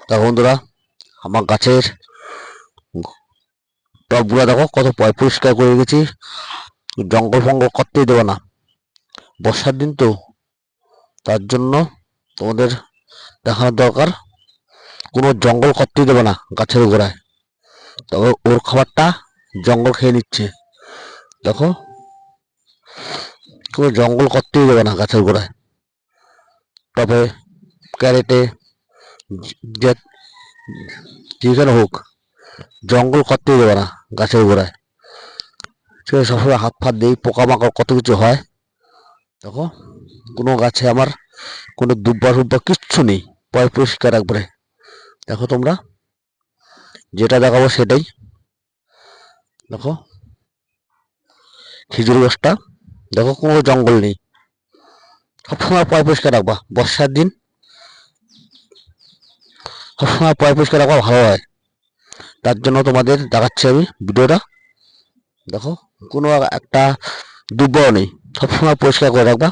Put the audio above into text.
দেখো বন্ধুরা, আমার গাছের টবগুলো দেখো কত পরিষ্কার করে রেখেছি। জঙ্গল ফঙ্গল করতেই দেবো না, বর্ষার দিন তো, তার জন্য তোমাদের দেখানোর দরকার। কোনো জঙ্গল করতেই দেবে না গাছের গোড়ায়, তবে ওর খাবারটা জঙ্গল খেয়ে নিচ্ছে। দেখো, কোনো জঙ্গল করতেই দেবে না গাছের গোড়ায়, টবে, ক্যারেটে, যে যেখানে হোক, জঙ্গল করতেই দেবে না গাছের গোড়ায়। ঠিক আছে, সবসময় হাত ফাত দিই, পোকামাকড় কত কিছু হয়। দেখো, কোনো গাছে আমার কোনো দুব্বা টুব্বা কিচ্ছু নেই, পরিষ্কার একবারে। দেখো তোমরা, যেটা দেখাবো সেটাই। দেখো, খেজুর গাছটা দেখো, কোনো জঙ্গল নেই, সবসময় পরিষ্কার রাখবা। বর্ষার দিন সবসময় পরিষ্কার রাখবা, ভালো হয়। তার জন্য তোমাদের দেখাচ্ছি আমি ভিডিওটা। দেখো, কোনো একটা দুব্বাও নেই, সবসময় পরিষ্কার করে রাখবা।